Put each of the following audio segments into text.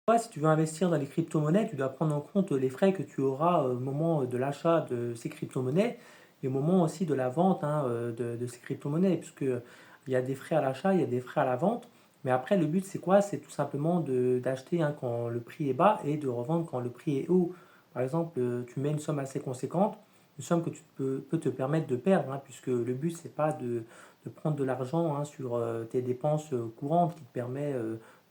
Ouais, si tu veux investir dans les crypto-monnaies, tu dois prendre en compte les frais que tu auras au moment de l'achat de ces crypto-monnaies et au moment aussi de la vente hein, de ces crypto-monnaies, puisque il y a des frais à l'achat, il y a des frais à la vente. Mais après, le but, c'est quoi? C'est tout simplement d'acheter hein, quand le prix est bas et de revendre quand le prix est haut. Par exemple, tu mets une somme assez conséquente, une somme que tu peux te permettre de perdre, hein, puisque le but, c'est pas de prendre de l'argent hein, sur tes dépenses courantes qui te permet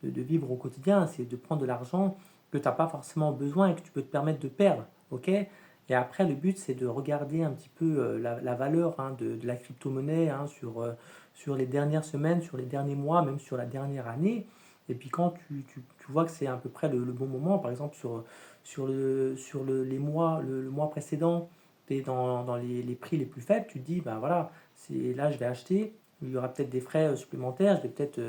de vivre au quotidien, c'est de prendre de l'argent que tu n'as pas forcément besoin et que tu peux te permettre de perdre. Ok. Et après, le but, c'est de regarder un petit peu la valeur hein, de la crypto-monnaie hein, sur les dernières semaines, sur les derniers mois, même sur la dernière année. Et puis quand tu vois que c'est à peu près le bon moment, par exemple les mois, le mois précédent, tu es dans les prix les plus faibles, tu te dis, ben voilà, là je vais acheter, il y aura peut-être des frais supplémentaires, je vais peut-être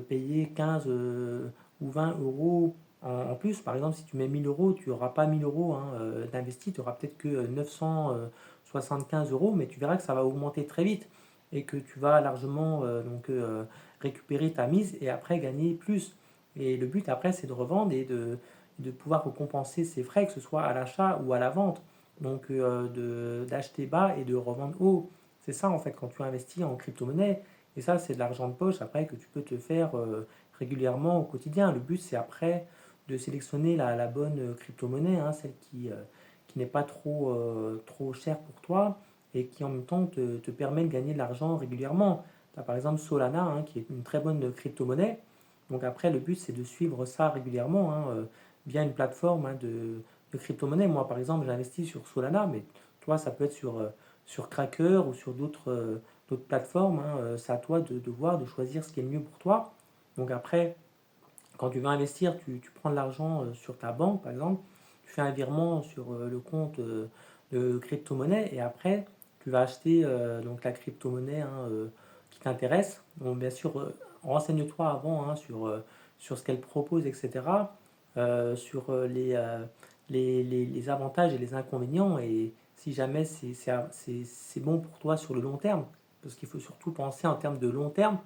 payer 15 ou 20 euros en plus. Par exemple, si tu mets 1000 euros, tu n'auras pas 1000 euros hein, d'investi, tu auras peut-être que 975 euros, mais tu verras que ça va augmenter très vite et que tu vas largement récupérer ta mise et après gagner plus. Et le but après, c'est de revendre et de pouvoir récompenser ces frais, que ce soit à l'achat ou à la vente. Donc d'acheter bas et de revendre haut. C'est ça en fait quand tu investis en crypto-monnaie. Et ça, c'est de l'argent de poche après que tu peux te faire régulièrement au quotidien. Le but, c'est après de sélectionner la bonne crypto-monnaie, hein, celle qui n'est pas trop chère pour toi et qui en même temps te permet de gagner de l'argent régulièrement. Tu as par exemple Solana, hein, qui est une très bonne crypto-monnaie. Donc après, le but, c'est de suivre ça régulièrement hein, via une plateforme hein, de crypto-monnaie. Moi, par exemple, j'investis sur Solana, mais toi, ça peut être sur Kraker ou sur d'autres plateformes. Hein. C'est à toi de voir, de choisir ce qui est le mieux pour toi. Donc après, quand tu vas investir, tu prends de l'argent sur ta banque, par exemple, tu fais un virement sur le compte de crypto-monnaie et après, tu vas acheter donc la crypto-monnaie hein, qui t'intéresse. Donc bien sûr, renseigne-toi avant hein, sur ce qu'elle propose, etc. Sur les avantages et les inconvénients et si jamais c'est bon pour toi sur le long terme. Parce qu'il faut surtout penser en termes de long terme,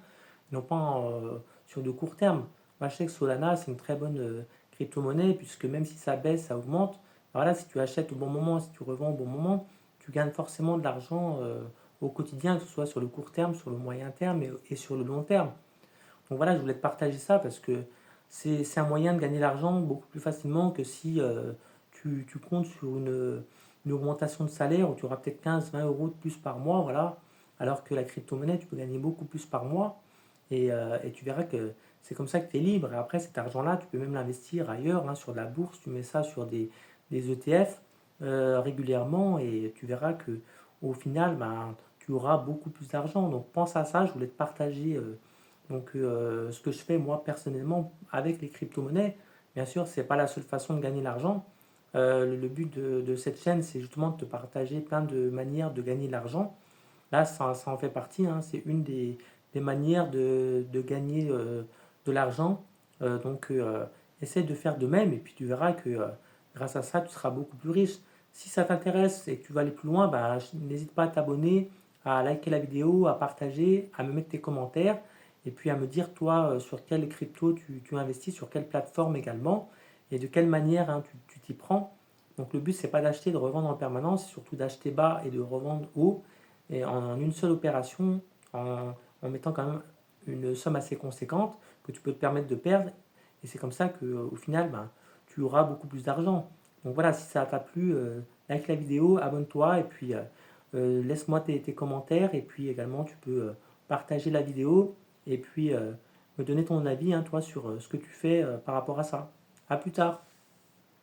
non pas sur de court terme. Moi, je sais que Solana, c'est une très bonne crypto-monnaie, puisque même si ça baisse, ça augmente. Voilà, si tu achètes au bon moment, si tu revends au bon moment, tu gagnes forcément de l'argent au quotidien, que ce soit sur le court terme, sur le moyen terme et sur le long terme. Donc voilà, je voulais te partager ça parce que c'est un moyen de gagner de l'argent beaucoup plus facilement que si tu comptes sur une augmentation de salaire où tu auras peut-être 15-20 euros de plus par mois, voilà. Alors que la crypto-monnaie, tu peux gagner beaucoup plus par mois et tu verras que c'est comme ça que tu es libre. Et après, cet argent-là, tu peux même l'investir ailleurs, hein, sur de la bourse, tu mets ça sur des ETF régulièrement et tu verras que au final, ben, tu auras beaucoup plus d'argent. Donc pense à ça, je voulais te partager ce que je fais moi personnellement avec les crypto-monnaies. Bien sûr, c'est pas la seule façon de gagner de l'argent. Le but de cette chaîne, c'est justement de te partager plein de manières de gagner de l'argent. Là, ça en fait partie, hein, c'est une des manières de gagner de l'argent. Essaie de faire de même et puis tu verras que grâce à ça, tu seras beaucoup plus riche. Si ça t'intéresse et que tu vas aller plus loin, bah, n'hésite pas à t'abonner, à liker la vidéo, à partager, à me mettre tes commentaires et puis à me dire, toi, sur quelle crypto tu investis, sur quelle plateforme également et de quelle manière hein, tu t'y prends. Donc le but, c'est pas d'acheter, de revendre en permanence, c'est surtout d'acheter bas et de revendre haut et en une seule opération, en mettant quand même une somme assez conséquente que tu peux te permettre de perdre. Et c'est comme ça qu'au final, ben, tu auras beaucoup plus d'argent. Donc voilà, si ça t'a plu, like la vidéo, abonne-toi et puis laisse-moi tes commentaires. Et puis également, tu peux partager la vidéo et puis me donner ton avis, hein, toi, sur ce que tu fais par rapport à ça. A plus tard.